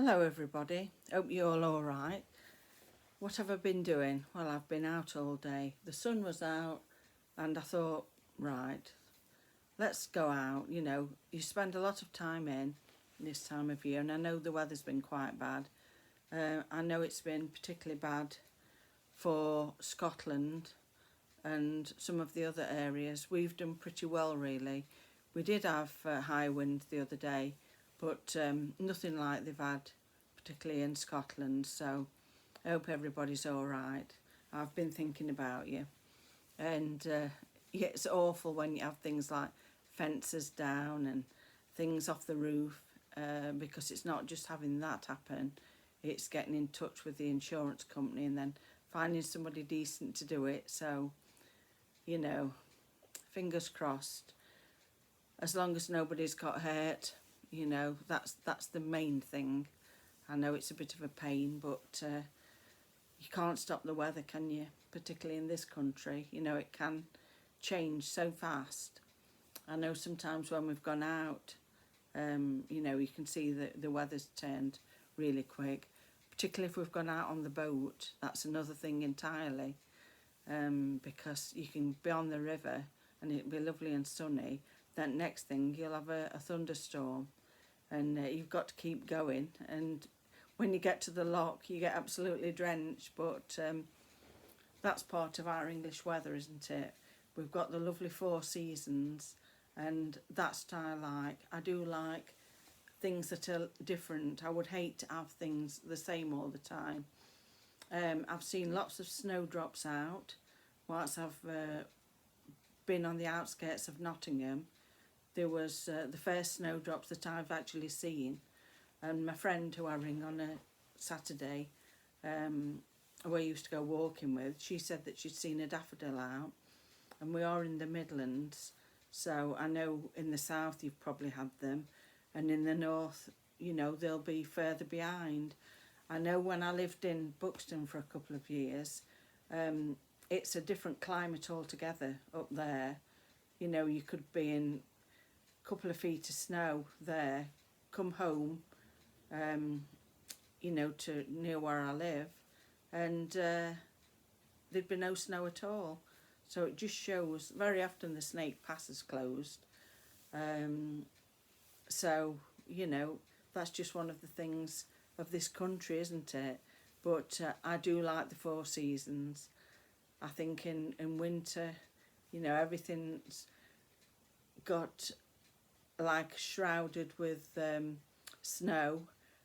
Hello everybody, hope you're all alright. What have I been doing? Well, I've been out all day. The sun was out and I thought, right, let's go out. You know, you spend a lot of time in this time of year, and I know the weather's been quite bad. I know it's been particularly bad for Scotland and some of the other areas. We've done pretty well really. We did have high wind the other day, but nothing like they've had, particularly in Scotland. So I hope everybody's all right. I've been thinking about you. And yeah, it's awful when you have things like fences down and things off the roof, because it's not just having that happen, it's getting in touch with the insurance company and then finding somebody decent to do it. So, you know, fingers crossed. As long as nobody's got hurt, you know, that's the main thing. I know it's a bit of a pain, but you can't stop the weather, can you? Particularly in this country, you know, it can change so fast. I know sometimes when we've gone out, you know, you can see that the weather's turned really quick. Particularly if we've gone out on the boat, that's another thing entirely, because you can be on the river and it'll be lovely and sunny. Then next thing you'll have a thunderstorm, and you've got to keep going. And when you get to the lock, you get absolutely drenched. But that's part of our English weather, isn't it? We've got the lovely four seasons, and that's what I like. I do like things that are different. I would hate to have things the same all the time. I've seen lots of snowdrops out whilst I've been on the outskirts of Nottingham. There was the first snowdrops that I've actually seen, and my friend who I ring on a Saturday, who I used to go walking with, she said that she'd seen a daffodil out. And we are in the Midlands, so I know in the south you've probably had them, and in the north, you know, they'll be further behind. I know when I lived in Buxton for a couple of years, it's a different climate altogether up there. You know, you could be in a couple of feet of snow there, come home, you know, to near where I live, and there'd be no snow at all. So it just shows, very often the Snake Pass is closed. So, you know, that's just one of the things of this country, isn't it? But I do like the four seasons. I think in winter, you know, everything's got like shrouded with snow,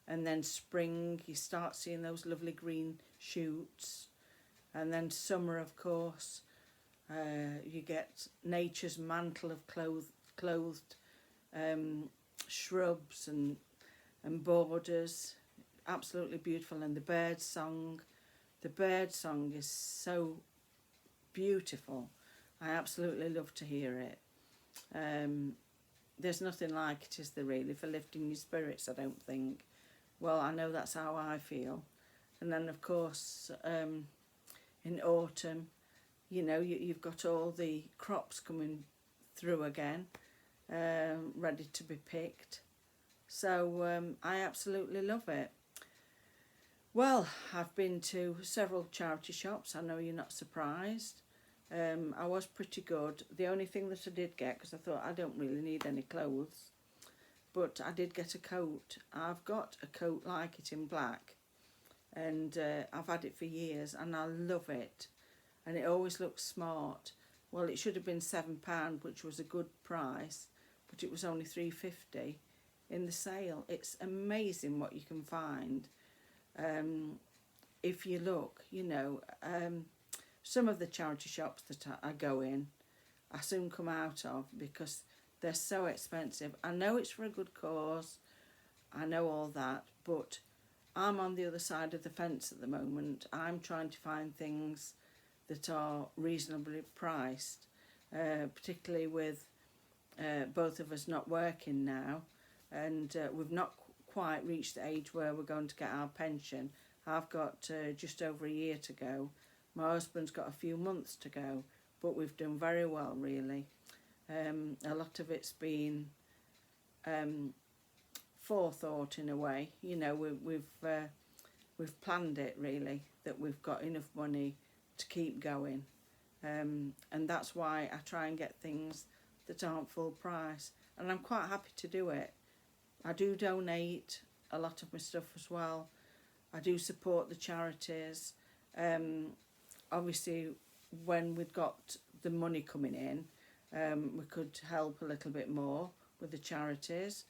and then spring you start seeing those lovely green shoots, and then summer, of course, you get nature's mantle of clothed shrubs and borders. Absolutely beautiful. And the bird song is so beautiful. I absolutely love to hear it. There's nothing like it, is there really, for lifting your spirits, I don't think. Well, I know that's how I feel. And then of course in autumn, you know, you've got all the crops coming through again, ready to be picked. So I absolutely love it. Well, I've been to several charity shops. I know you're not surprised. I was pretty good. The only thing that I did get, because I thought I don't really need any clothes, but I did get a coat. I've got a coat like it in black, and I've had it for years and I love it, and it always looks smart. Well, it should have been £7, which was a good price, but it was only £3.50 in the sale. It's amazing what you can find if you look, you know. Some of the charity shops that I go in, I soon come out of because they're so expensive. I know it's for a good cause, I know all that, but I'm on the other side of the fence at the moment. I'm trying to find things that are reasonably priced, particularly with both of us not working now, and we've not quite reached the age where we're going to get our pension. I've got just over a year to go. My husband's got a few months to go, but we've done very well really. A lot of it's been forethought in a way. You know, we've planned it really, that we've got enough money to keep going, and that's why I try and get things that aren't full price, and I'm quite happy to do it. I do donate a lot of my stuff as well. I do support the charities. Obviously, when we'd got the money coming in, we could help a little bit more with the charities.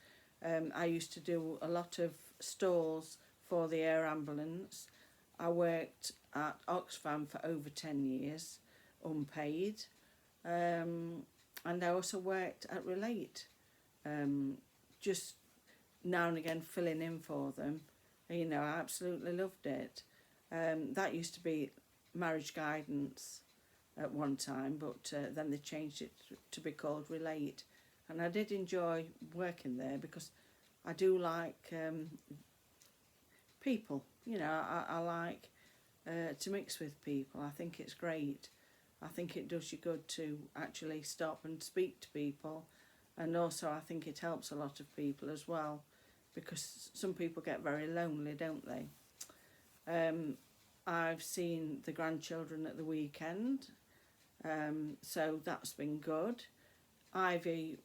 I used to do a lot of stalls for the air ambulance. I worked at Oxfam for over 10 years, unpaid. And I also worked at Relate, just now and again filling in for them. You know, I absolutely loved it. That used to be marriage guidance at one time, but then they changed it to be called Relate. And I did enjoy working there because I do like people. You know, I like to mix with people. I think it's great. I think it does you good to actually stop and speak to people. And also I think it helps a lot of people as well, because some people get very lonely, don't they? I've seen the grandchildren at the weekend, so that's been good. Ivy,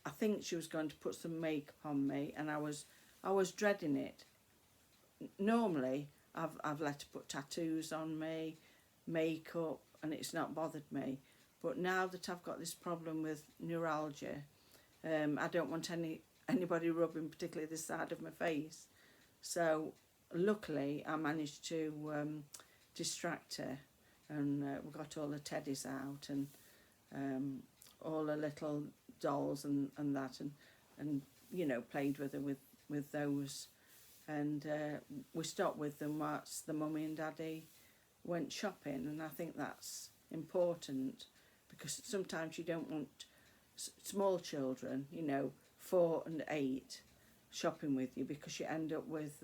I think she was going to put some makeup on me, and I was dreading it. Normally, I've let her put tattoos on me, makeup, and it's not bothered me. But now that I've got this problem with neuralgia, I don't want anybody rubbing particularly this side of my face. So luckily I managed to distract her, and we got all the teddies out, and all the little dolls and that, and you know, played with her with those, and we stopped with them whilst the mummy and daddy went shopping. And I think that's important, because sometimes you don't want small children, you know, 4 and 8, shopping with you, because you end up with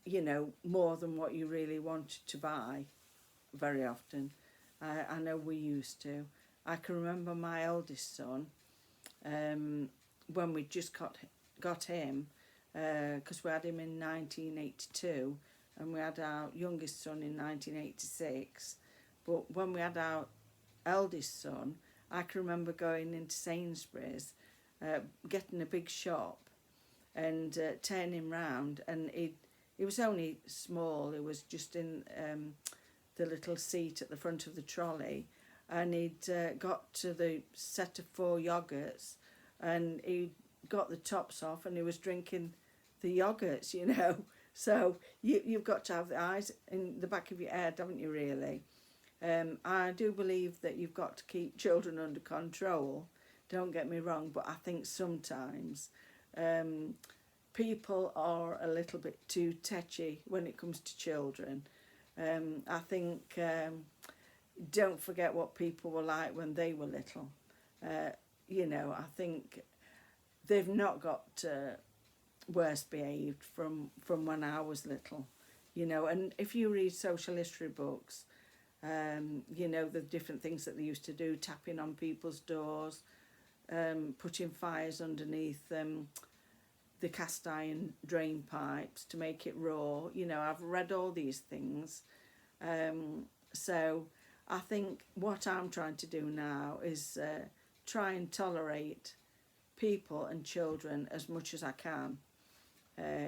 you know, more than what you really wanted to buy very often. I know we used to. I can remember my eldest son, when we just got him, because we had him in 1982 and we had our youngest son in 1986. But when we had our eldest son, I can remember going into Sainsbury's, getting a big shop, and turning him round, and he was only small. He was just in the little seat at the front of the trolley, and he'd got to the set of 4 yogurts, and he got the tops off, and he was drinking the yogurts, you know. So you've got to have the eyes in the back of your head, haven't you, really? I do believe that you've got to keep children under control, don't get me wrong, but I think sometimes people are a little bit too tetchy when it comes to children. I think don't forget what people were like when they were little. You know, I think they've not got worse behaved from when I was little, you know. And if you read social history books, you know, the different things that they used to do, tapping on people's doors, putting fires underneath the cast iron drain pipes to make it raw. You know, I've read all these things. So I think what I'm trying to do now is try and tolerate people and children as much as I can.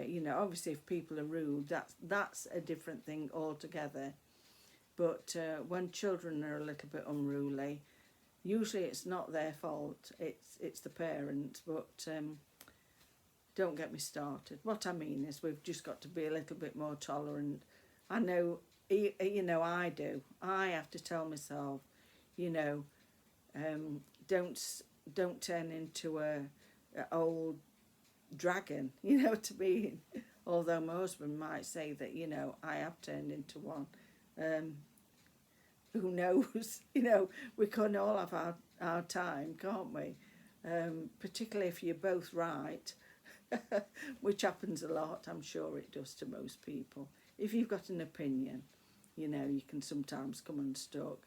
You know, obviously if people are rude, that's a different thing altogether. But when children are a little bit unruly, usually it's not their fault, it's the parents. But don't get me started. What I mean is we've just got to be a little bit more tolerant. I know, you know, I do. I have to tell myself, you know, don't turn into a old dragon, you know, to be. Although my husband might say that, you know, I have turned into one. Who knows? You know, we can all have our time, can't we? Particularly if you're both right, which happens a lot. I'm sure it does to most people. If you've got an opinion, you know, you can sometimes come unstuck.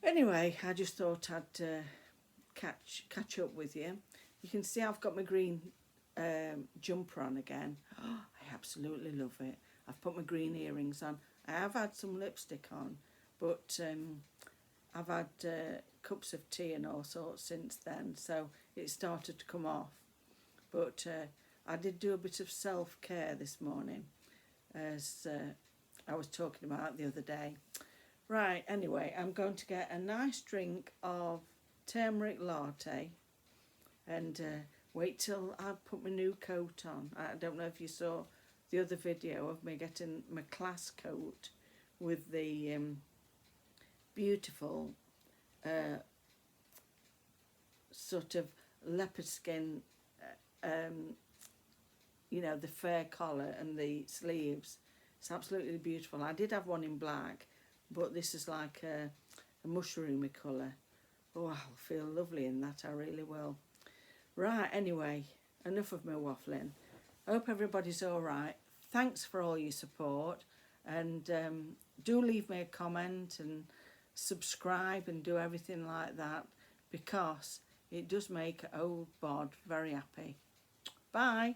Anyway, I just thought I'd catch up with you. You can see I've got my green jumper on again. Oh, I absolutely love it. I've put my green earrings on. I have had some lipstick on, but I've had cups of tea and all sorts since then, so it started to come off. But I did do a bit of self-care this morning, as I was talking about the other day. Right, anyway, I'm going to get a nice drink of turmeric latte and wait till I put my new coat on. I don't know if you saw the other video of me getting my class coat with the beautiful sort of leopard skin, you know, the fair collar and the sleeves. It's absolutely beautiful. I did have one in black, but this is like a mushroomy colour. Oh, I'll feel lovely in that, I really will. Right, anyway, enough of my waffling. I hope everybody's all right. Thanks for all your support, and do leave me a comment and subscribe and do everything like that, because it does make old Bod very happy. Bye.